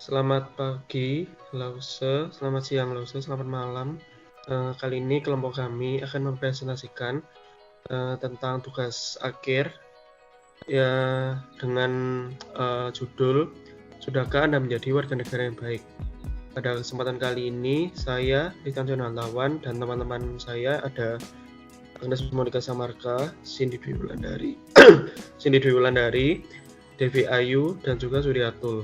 Selamat pagi, Lause. Selamat siang, Lause. Selamat malam. Kali ini kelompok kami akan mempresentasikan tentang tugas akhir ya dengan judul Sudahkah Anda Menjadi Warga Negara yang Baik? Pada kesempatan kali ini, saya, Ritan Jonantawan, dan teman-teman saya ada Agnes Monika Samarka, Cindy Dwi Wulandari, Devi Ayu, dan juga Suryatul.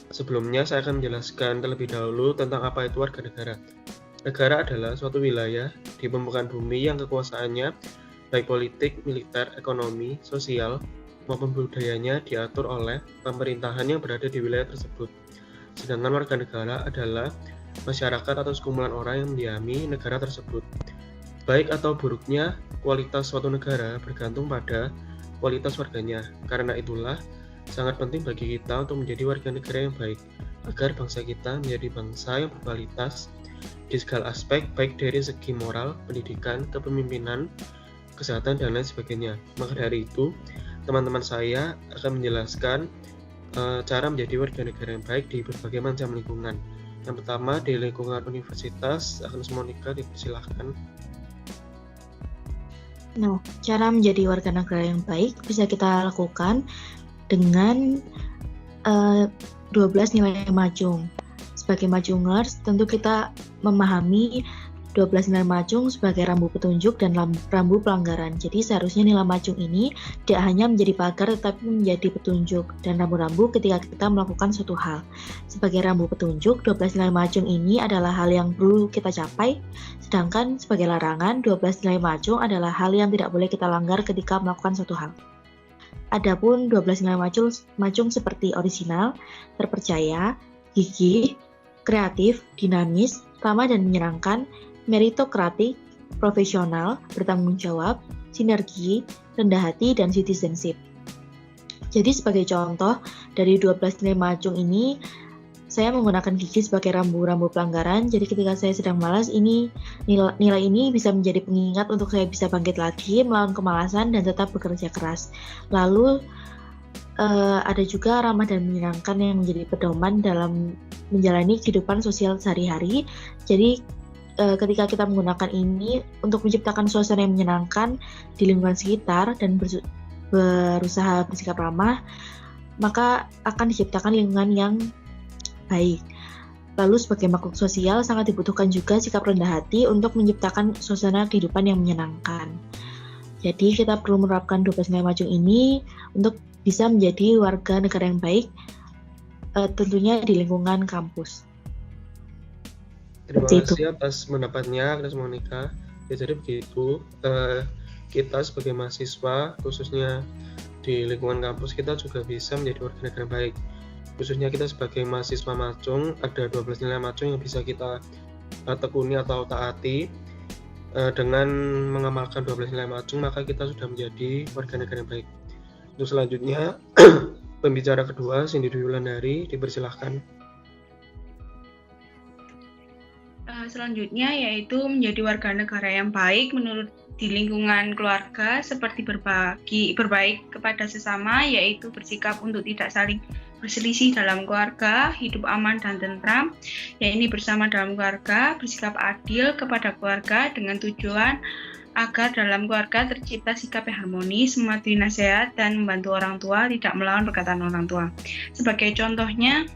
Sebelumnya, saya akan menjelaskan terlebih dahulu tentang apa itu warga negara. Negara adalah suatu wilayah di permukaan bumi yang kekuasaannya, baik politik, militer, ekonomi, sosial, maupun budayanya diatur oleh pemerintahan yang berada di wilayah tersebut. Sedangkan warga negara adalah masyarakat atau sekumpulan orang yang mendiami negara tersebut. Baik atau buruknya, kualitas suatu negara bergantung pada kualitas warganya. Karena itulah, sangat penting bagi kita untuk menjadi warga negara yang baik, agar bangsa kita menjadi bangsa yang berkualitas di segala aspek, baik dari segi moral, pendidikan, kepemimpinan, kesehatan, dan lain sebagainya. Maka dari itu, teman-teman saya akan menjelaskan cara menjadi warga negara yang baik di berbagai macam lingkungan. Yang pertama, di lingkungan universitas. Agnes Monika, dipersilahkan. Nah, cara menjadi warga negara yang baik bisa kita lakukan dengan 12 nilai macung. Sebagai macungers, tentu kita memahami 12 nilai macung sebagai rambu petunjuk dan rambu pelanggaran. Jadi seharusnya nilai macung ini tidak hanya menjadi pagar tetapi menjadi petunjuk dan rambu-rambu ketika kita melakukan suatu hal. Sebagai rambu petunjuk, 12 nilai macung ini adalah hal yang perlu kita capai, sedangkan sebagai larangan, 12 nilai macung adalah hal yang tidak boleh kita langgar ketika melakukan suatu hal. Adapun 12 nilai macung seperti orisinal, terpercaya, gigih, kreatif, dinamis, ramah dan menyenangkan, meritokratik, profesional, bertanggung jawab, sinergi, rendah hati, dan citizenship. Jadi sebagai contoh, dari 12 nilai macung ini, saya menggunakan gigi sebagai rambu-rambu pelanggaran. Jadi ketika saya sedang malas, nilai ini bisa menjadi pengingat untuk saya bisa bangkit lagi, melawan kemalasan, dan tetap bekerja keras. Lalu ada juga ramah dan menyenangkan yang menjadi pedoman dalam menjalani kehidupan sosial sehari-hari. Jadi ketika kita menggunakan ini untuk menciptakan suasana yang menyenangkan di lingkungan sekitar dan berusaha bersikap ramah, maka akan diciptakan lingkungan yang baik. Lalu sebagai makhluk sosial sangat dibutuhkan juga sikap rendah hati untuk menciptakan suasana kehidupan yang menyenangkan. Jadi kita perlu menerapkan 12 nilai macung ini untuk bisa menjadi warga negara yang baik, tentunya di lingkungan kampus. Terima kasih atas pendapatnya, Agnes Monika. Ya, jadi begitu, kita sebagai mahasiswa, khususnya di lingkungan kampus, kita juga bisa menjadi warga negara yang baik. Khususnya kita sebagai mahasiswa macung, ada 12 nilai macung yang bisa kita tekuni atau taati. Dengan mengamalkan 12 nilai macung, maka kita sudah menjadi warga negara yang baik. Untuk selanjutnya, pembicara kedua, Cindy Dwi Wulandari, dipersilahkan. Selanjutnya yaitu menjadi warga negara yang baik menurut di lingkungan keluarga seperti berbaik kepada sesama, yaitu bersikap untuk tidak saling berselisih dalam keluarga, hidup aman dan tentram, yaitu bersama dalam keluarga, bersikap adil kepada keluarga dengan tujuan agar dalam keluarga tercipta sikap yang harmonis, mematuhi nasihat dan membantu orang tua, tidak melawan perkataan orang tua. Sebagai contohnya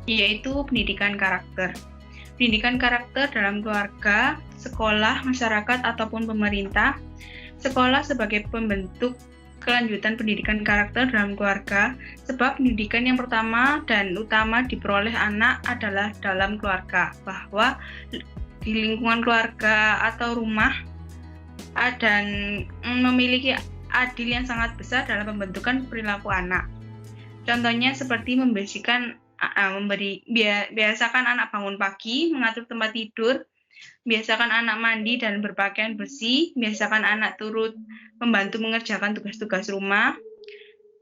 yaitu pendidikan karakter. Pendidikan karakter dalam keluarga, sekolah, masyarakat, ataupun pemerintah. Sekolah sebagai pembentuk kelanjutan pendidikan karakter dalam keluarga, sebab pendidikan yang pertama dan utama diperoleh anak adalah dalam keluarga, bahwa di lingkungan keluarga atau rumah dan memiliki andil yang sangat besar dalam pembentukan perilaku anak. Contohnya seperti biasakan anak bangun pagi, mengatur tempat tidur, biasakan anak mandi dan berpakaian bersih, biasakan anak turut membantu mengerjakan tugas-tugas rumah,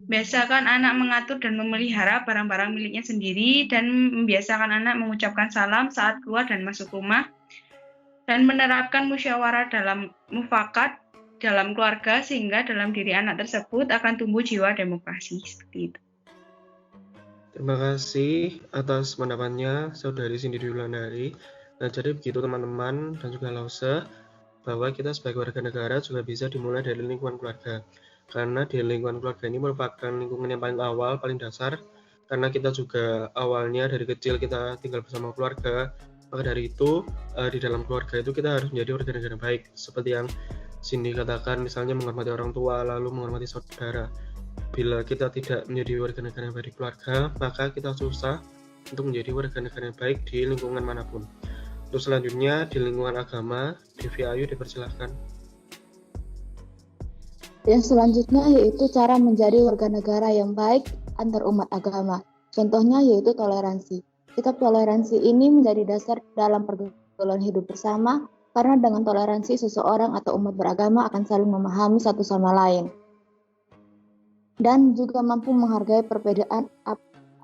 biasakan anak mengatur dan memelihara barang-barang miliknya sendiri, dan membiasakan anak mengucapkan salam saat keluar dan masuk rumah, dan menerapkan musyawarah dalam mufakat dalam keluarga sehingga dalam diri anak tersebut akan tumbuh jiwa demokrasi. Seperti itu. Terima kasih atas pendapatnya Saudari Cindy Wulandari. Nah, jadi begitu teman-teman dan juga Lause, bahwa kita sebagai warga negara juga bisa dimulai dari lingkungan keluarga. Karena di lingkungan keluarga ini merupakan lingkungan yang paling awal, paling dasar, karena kita juga awalnya dari kecil kita tinggal bersama keluarga. Maka dari itu, di dalam keluarga itu kita harus menjadi warga negara baik. Seperti yang Cindy katakan, misalnya menghormati orang tua, lalu menghormati saudara. Bila kita tidak menjadi warga negara yang baik di keluarga, maka kita susah untuk menjadi warga negara yang baik di lingkungan manapun. Untuk selanjutnya, di lingkungan agama, Devi Ayu dipersilahkan. Yang selanjutnya yaitu cara menjadi warga negara yang baik antar umat agama. Contohnya yaitu toleransi. Sikap toleransi ini menjadi dasar dalam pergaulan hidup bersama, karena dengan toleransi seseorang atau umat beragama akan saling memahami satu sama lain dan juga mampu menghargai perbedaan.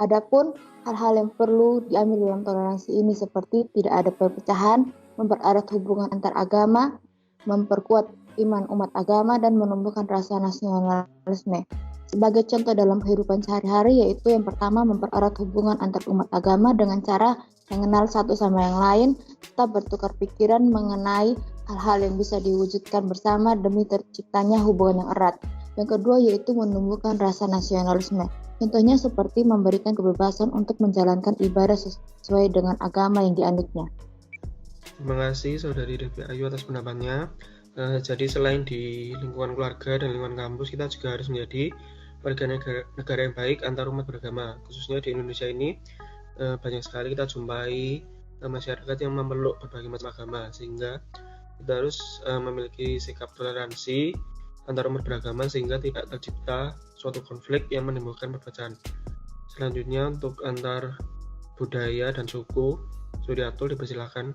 Adapun hal-hal yang perlu diambil dalam toleransi ini seperti tidak ada perpecahan, mempererat hubungan antar agama, memperkuat iman umat agama, dan menumbuhkan rasa nasionalisme. Sebagai contoh dalam kehidupan sehari-hari yaitu yang pertama, mempererat hubungan antar umat agama dengan cara mengenal satu sama yang lain, tetap bertukar pikiran mengenai hal-hal yang bisa diwujudkan bersama demi terciptanya hubungan yang erat. Yang kedua yaitu menumbuhkan rasa nasionalisme. Contohnya seperti memberikan kebebasan untuk menjalankan ibadah sesuai dengan agama yang dianutnya. Terima kasih Saudari Devi Ayu atas pendapatnya. Jadi selain di lingkungan keluarga dan lingkungan kampus, kita juga harus menjadi warga negara yang baik antar umat beragama. Khususnya di Indonesia ini banyak sekali kita jumpai masyarakat yang memeluk berbagai macam agama, sehingga kita harus memiliki sikap toleransi antar umat beragama sehingga tidak tercipta suatu konflik yang menimbulkan perpecahan. Selanjutnya untuk antar budaya dan suku, Suryatul dipersilakan.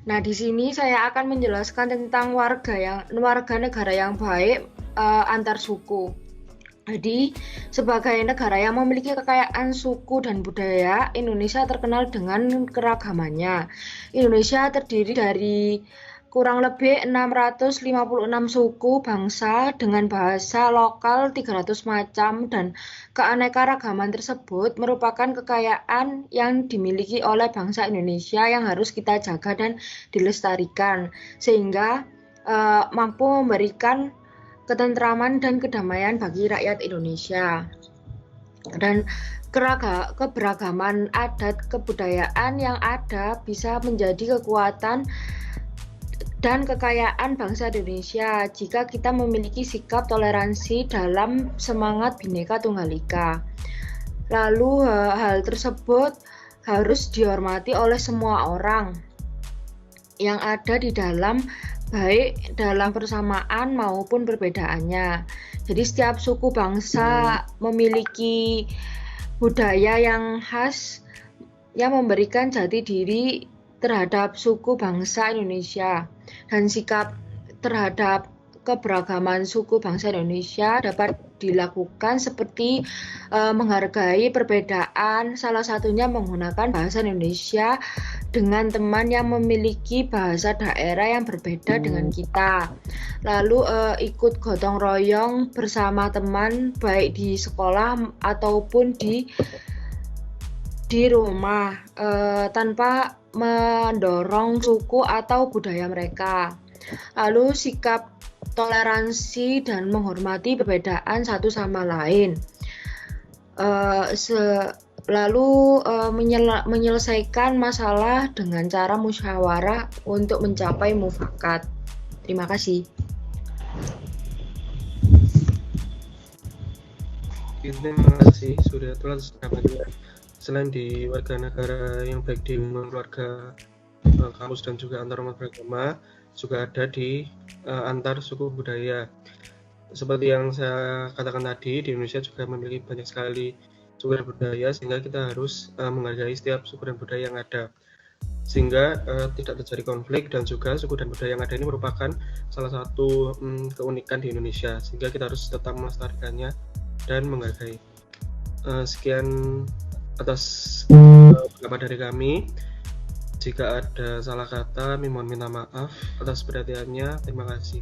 Nah, di sini saya akan menjelaskan tentang warga negara yang baik antar suku. Jadi, sebagai negara yang memiliki kekayaan suku dan budaya, Indonesia terkenal dengan keragamannya. Indonesia terdiri dari kurang lebih 656 suku bangsa dengan bahasa lokal 300 macam, dan keanekaragaman tersebut merupakan kekayaan yang dimiliki oleh bangsa Indonesia yang harus kita jaga dan dilestarikan sehingga mampu memberikan ketentraman dan kedamaian bagi rakyat Indonesia. Dan keberagaman adat kebudayaan yang ada bisa menjadi kekuatan dan kekayaan bangsa Indonesia jika kita memiliki sikap toleransi dalam semangat Bhinneka Tunggal Ika. Lalu hal tersebut harus dihormati oleh semua orang yang ada di dalam, baik dalam persamaan maupun perbedaannya. Jadi setiap suku bangsa memiliki budaya yang khas yang memberikan jati diri terhadap suku bangsa Indonesia, dan sikap terhadap keberagaman suku bangsa Indonesia dapat dilakukan seperti menghargai perbedaan, salah satunya menggunakan bahasa Indonesia dengan teman yang memiliki bahasa daerah yang berbeda dengan kita. Lalu ikut gotong royong bersama teman baik di sekolah ataupun di rumah tanpa mendorong suku atau budaya mereka. Lalu sikap toleransi dan menghormati perbedaan satu sama lain. Menyelesaikan masalah dengan cara musyawarah untuk mencapai mufakat. Terima kasih. Terima kasih Suryatul atas pendapatnya. Selain di warga negara yang baik di lingkungan keluarga, kampus dan juga antar umat beragama, juga ada di antar suku budaya. Seperti yang saya katakan tadi, di Indonesia juga memiliki banyak sekali suku dan budaya, sehingga kita harus menghargai setiap suku dan budaya yang ada, sehingga tidak terjadi konflik. Dan juga suku dan budaya yang ada ini merupakan salah satu keunikan di Indonesia, sehingga kita harus tetap melestarikannya dan menghargai. Sekian atas pendapat dari kami. Jika ada salah kata, mohon minta maaf atas perhatiannya. Terima kasih.